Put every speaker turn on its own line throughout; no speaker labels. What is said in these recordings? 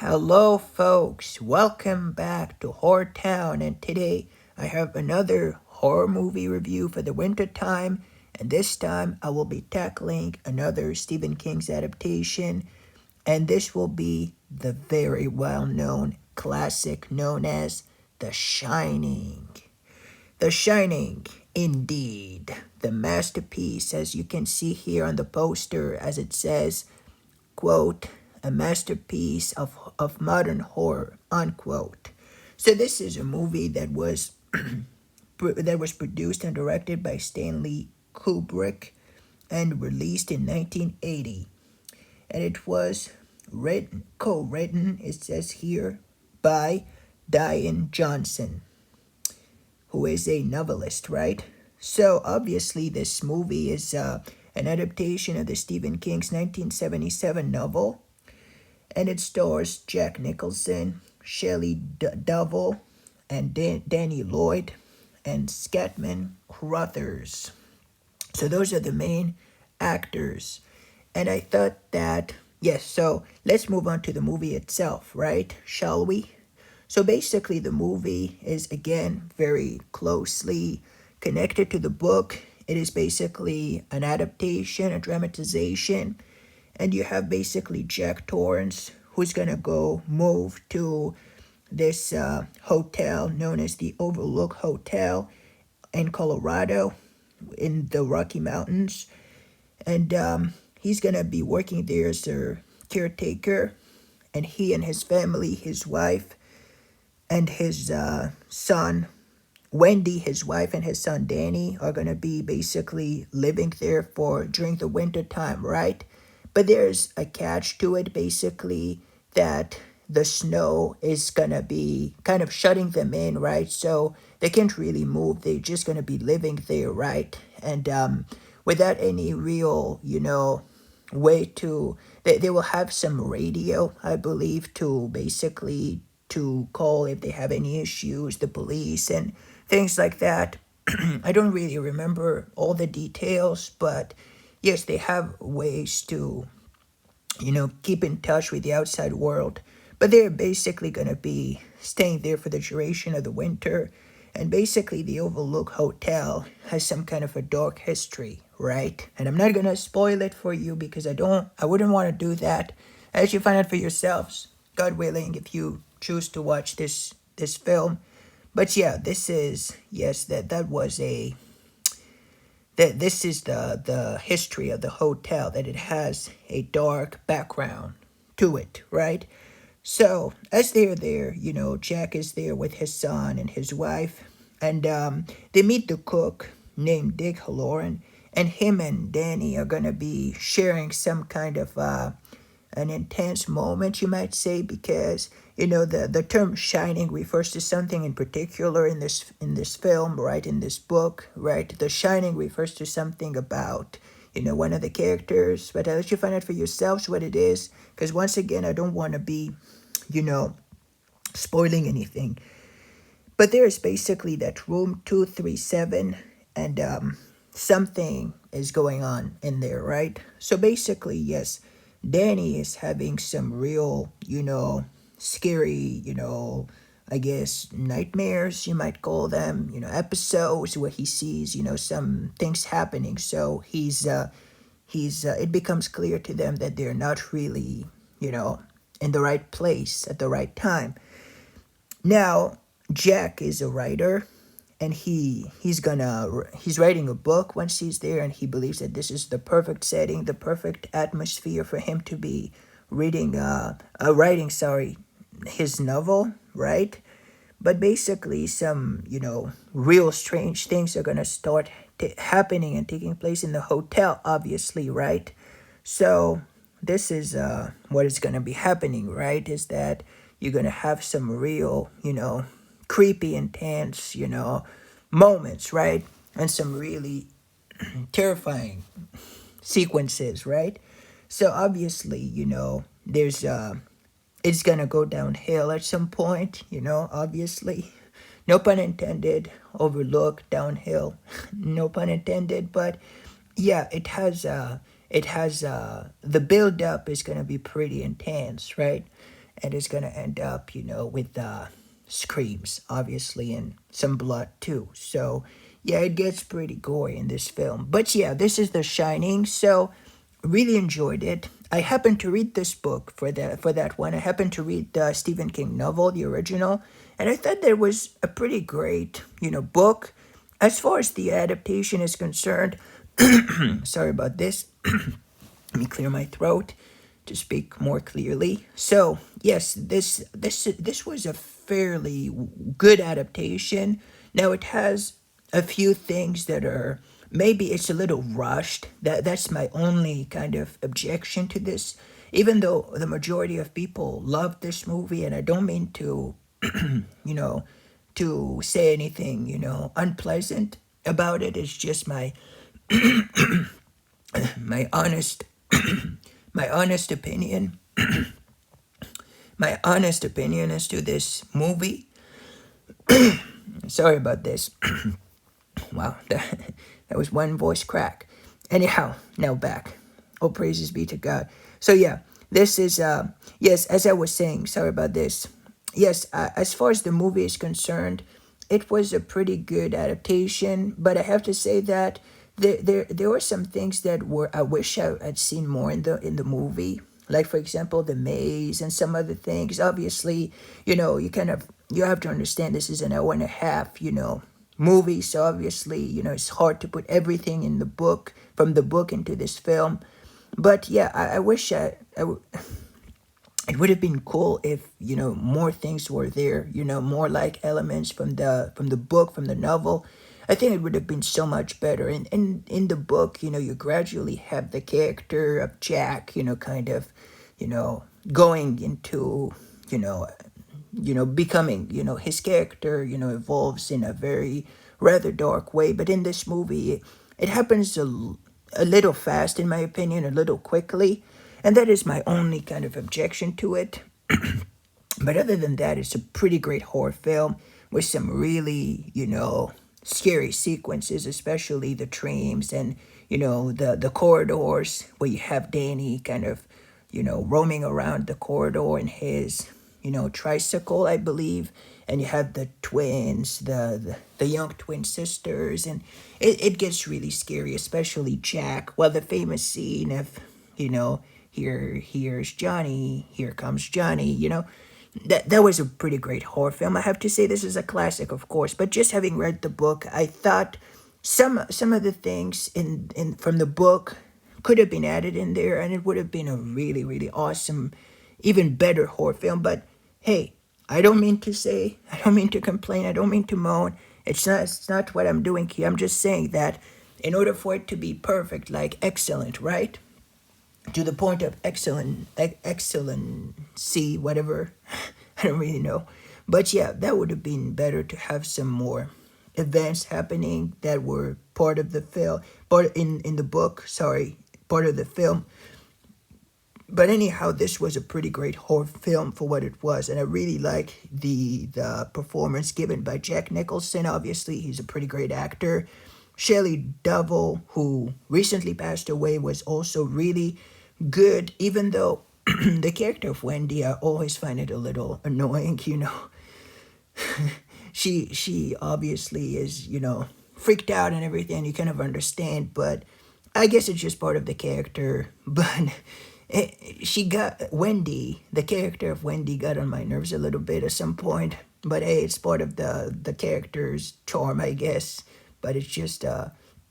Hello, folks. Welcome back to Horror Town, and today I have another horror movie review for the winter time. And this time I will be tackling another Stephen King's adaptation, and this will be the very well known classic known as The Shining. The Shining, indeed. The masterpiece, as you can see here on the poster, as it says, quote, a masterpiece of modern horror, unquote. So this is a movie that was produced and directed by Stanley Kubrick and released in 1980. And it was co-written, it says here, by Diane Johnson, who is a novelist, right? So obviously this movie is an adaptation of the Stephen King's 1977 novel, and it stars Jack Nicholson, Shelley Duvall, and Danny Lloyd, and Scatman Crothers. So those are the main actors. And I thought that, yes, so let's move on to the movie itself, right? Shall we? So basically, the movie is again very closely connected to the book. It is basically an adaptation, a dramatization, and you have basically Jack Torrance, who's gonna go move to this hotel known as the Overlook Hotel in Colorado, in the Rocky Mountains, and he's gonna be working there as a caretaker, and he and his family, his wife, and his son, Wendy, his wife, and his son Danny are gonna be basically living there for during the winter time, right? But there's a catch to it, basically, that the snow is gonna be kind of shutting them in, right? So they can't really move. They're just gonna be living there, right? And without any real, way to, they will have some radio, I believe, to basically to call if they have any issues, the police and things like that. I don't really remember all the details, but yes, they have ways to, keep in touch with the outside world. But they're basically going to be staying there for the duration of the winter. And basically, the Overlook Hotel has some kind of a dark history, right? And I'm not going to spoil it for you because I wouldn't want to do that. As you find out for yourselves, God willing, if you choose to watch this film. But yeah, this is, yes, that was a that this is the history of the hotel, that it has a dark background to it, right? So as they're there, Jack is there with his son and his wife, and they meet the cook named Dick Halloran, and him and Danny are gonna be sharing some kind of an intense moment, you might say, because the term shining refers to something in particular in this film, right? In this book, right? The shining refers to something about one of the characters, but I'll let you find out for yourselves what it is, because once again, I don't want to be spoiling anything. But there's basically that room 237, and something is going on in there, right? So basically, yes, Danny is having some real, scary, I guess nightmares, you might call them, episodes where he sees, some things happening. So it becomes clear to them that they're not really, in the right place at the right time. Now, Jack is a writer, and he's writing a book once he's there, and he believes that this is the perfect setting, the perfect atmosphere for him to be writing, sorry, his novel, right? But basically, some real strange things are gonna start happening and taking place in the hotel, obviously, right? So this is what is gonna be happening, right? Is that you're gonna have some real, creepy, intense, moments, right? And some really terrifying sequences, right? So obviously, there's it's gonna go downhill at some point, obviously. No pun intended, overlook, downhill, no pun intended, but yeah, it has the build up is gonna be pretty intense, right? and it's gonna end up, with screams, obviously, and some blood too. So yeah, it gets pretty gory in this film. But yeah, this is The Shining. So really enjoyed it. I happened to read this book for that one. I happened to read the Stephen King novel, the original, and I thought that was a pretty great, book. As far as the adaptation is concerned, sorry about this. Let me clear my throat to speak more clearly. So yes, this was a fairly good adaptation. Now it has a few things that are maybe it's a little rushed. That's my only kind of objection to this. Even though the majority of people love this movie, and I don't mean to, you know, to say anything, unpleasant about it. It's just my honest my honest opinion my honest opinion as to this movie. Sorry about this. Wow, that was one voice crack. Anyhow, now back. All praises be to God. So yeah, this is yes, as I was saying, sorry about this. Yes, as far as the movie is concerned, it was a pretty good adaptation, but I have to say that there were some things that were I wish I had seen more in the movie. Like for example, the maze and some other things. Obviously, you have to understand this is an hour and a half, movie. So obviously, it's hard to put everything in the book from the book into this film. But yeah, I wish it would have been cool if more things were there. More like elements from the book, from the novel. I think it would have been so much better. In the book, you gradually have the character of Jack, kind of, going into, you know, becoming, his character, evolves in a very rather dark way. But in this movie, it happens a little fast, in my opinion, a little quickly. And that is my only kind of objection to it. But other than that, it's a pretty great horror film with some really, scary sequences, especially the dreams and, the corridors where you have Danny kind of, roaming around the corridor in his, tricycle, I believe. And you have the twins, the young twin sisters, and it gets really scary, especially Jack. Well, the famous scene of, here's Johnny, here comes Johnny, that was a pretty great horror film. I have to say this is a classic, of course, but just having read the book, I thought some of the things in from the book could have been added in there, and it would have been a really really awesome, even better horror film. But hey, I don't mean to complain, I don't mean to moan. It's not what I'm doing here. I'm just saying that in order for it to be perfect, like excellent, right? To the point of excellency, whatever. I don't really know. But yeah, that would have been better to have some more events happening that were part of the film, part in the book, sorry, part of the film. But anyhow, this was a pretty great horror film for what it was, and I really like the performance given by Jack Nicholson. Obviously, he's a pretty great actor. Shelley Duvall, who recently passed away, was also really good, even though the character of Wendy, I always find it a little annoying, She obviously is, freaked out and everything, you kind of understand, but I guess it's just part of the character. But Wendy, the character of Wendy got on my nerves a little bit at some point. But hey, it's part of the character's charm, I guess. But it's just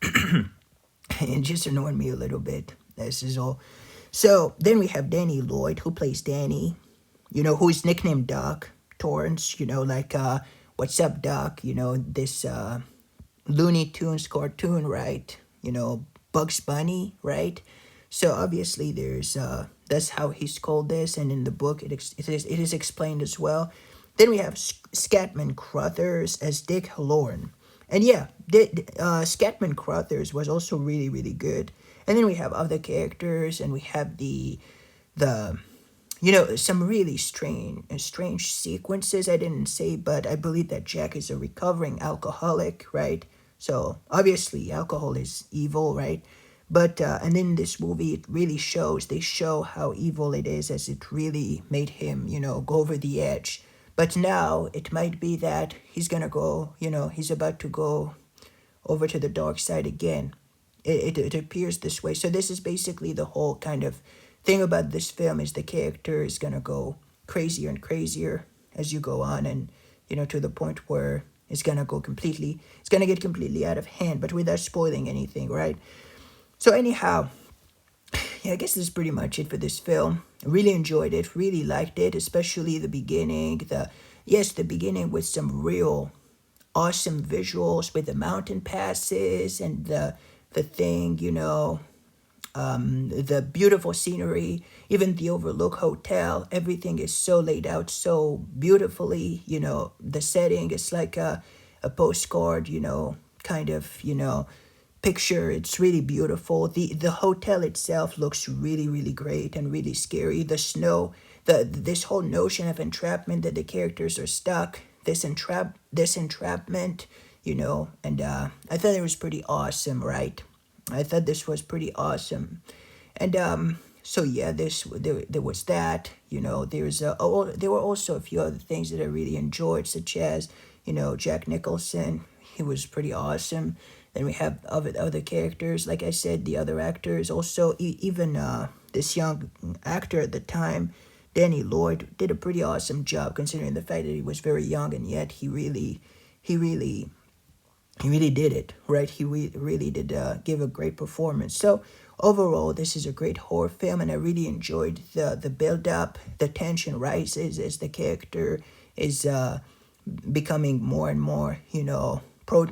it just annoyed me a little bit. This is all. So then we have Danny Lloyd, who plays Danny, who's nicknamed Doc Torrance, like what's up, Doc? This Looney Tunes cartoon, right? Bugs Bunny, right? So obviously there's that's how he's called this, and in the book it is explained as well. Then we have Scatman Crothers as Dick Halloran. And yeah, Scatman Crothers was also really, really good. And then we have other characters, and we have the some really strange sequences I didn't say, but I believe that Jack is a recovering alcoholic, right? So obviously alcohol is evil, right? But and in this movie, it really shows. They show how evil it is, as it really made him, go over the edge. But now it might be that he's gonna go. He's about to go over to the dark side again. It appears this way. So this is basically the whole kind of thing about this film, is the character is gonna go crazier and crazier as you go on, and to the point where it's gonna get completely out of hand, but without spoiling anything, right? So anyhow, yeah, I guess this is pretty much it for this film. I really enjoyed it, really liked it, especially the beginning. The beginning with some real awesome visuals with the mountain passes and the thing, the beautiful scenery, even the Overlook Hotel. Everything is so laid out so beautifully. The setting is like a postcard, kind of, picture. It's really beautiful. The hotel itself looks really, really great and really scary. The snow, this whole notion of entrapment, that the characters are stuck, this entrapment, and I thought it was pretty awesome, right? I thought this was pretty awesome. And so yeah, there was that. There were also a few other things that I really enjoyed, such as Jack Nicholson. He was pretty awesome. Then we have other characters, like I said, the other actors. Also, even this young actor at the time, Danny Lloyd, did a pretty awesome job, considering the fact that he was very young, and yet he really did it, right? He really did give a great performance. So overall, this is a great horror film, and I really enjoyed the build up. The tension rises as the character is becoming more and more, prone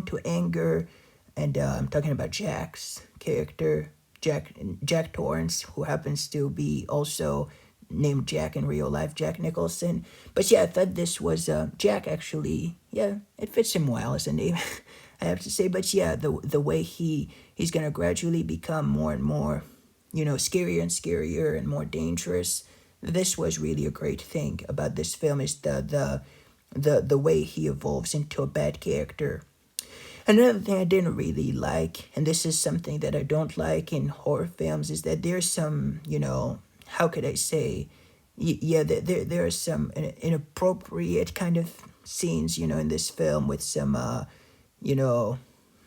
to anger. And I'm talking about Jack's character, Jack Torrance, who happens to be also named Jack in real life, Jack Nicholson. But yeah, I thought this was Jack, actually. Yeah, it fits him well as a name, I have to say. But yeah, the way he's gonna gradually become more and more, scarier and scarier and more dangerous. This was really a great thing about this film, is the way he evolves into a bad character. Another thing I didn't really like, and this is something that I don't like in horror films, is that there's some, how could I say, yeah, there are some inappropriate kind of scenes, in this film, with some, you know,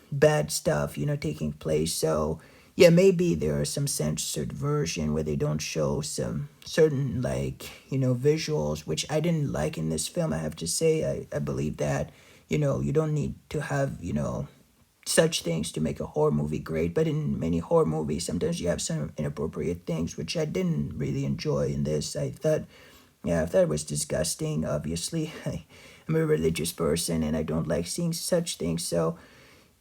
bad stuff, taking place. So yeah, maybe there are some censored version where they don't show some certain, like, visuals, which I didn't like in this film. I have to say, I believe that, you don't need to have, such things to make a horror movie great. But in many horror movies, sometimes you have some inappropriate things, which I didn't really enjoy in this. I thought it was disgusting. Obviously, I'm a religious person and I don't like seeing such things. So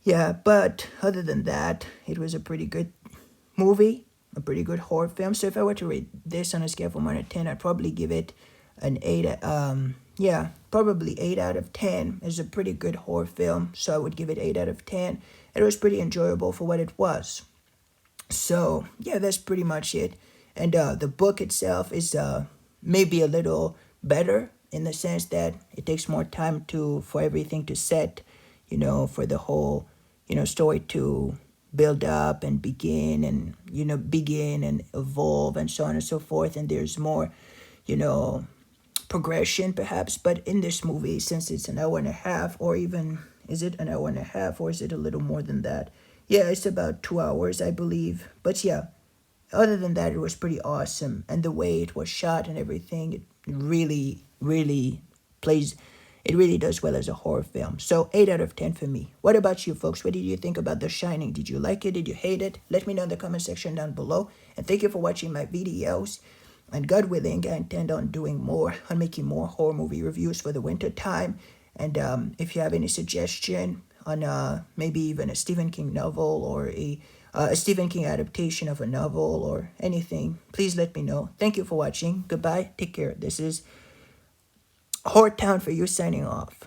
yeah, but other than that, it was a pretty good movie, a pretty good horror film. So if I were to rate this on a scale from 1 to 10, I'd probably give it an 8. Yeah, probably 8 out of 10. It's a pretty good horror film, so I would give it 8 out of 10. It was pretty enjoyable for what it was. So yeah, that's pretty much it. And the book itself is maybe a little better, in the sense that it takes more time for everything to set, for the whole, story to build up and begin and, begin and evolve and so on and so forth. And there's more, progression perhaps. But in this movie, since it's an hour and a half, or even, is it an hour and a half, or is it a little more than that? Yeah, it's about 2 hours, I believe. But yeah, other than that, it was pretty awesome. And the way it was shot and everything, it really, really plays, it really does well as a horror film. So 8 out of 10 for me. What about you folks? What did you think about The Shining? Did you like it? Did you hate it? Let me know in the comment section down below. And thank you for watching my videos. And God willing, I intend on making more horror movie reviews for the winter time. And if you have any suggestion on maybe even a Stephen King novel, or a Stephen King adaptation of a novel, or anything, please let me know. Thank you for watching. Goodbye. Take care. This is Horror Town for you, signing off.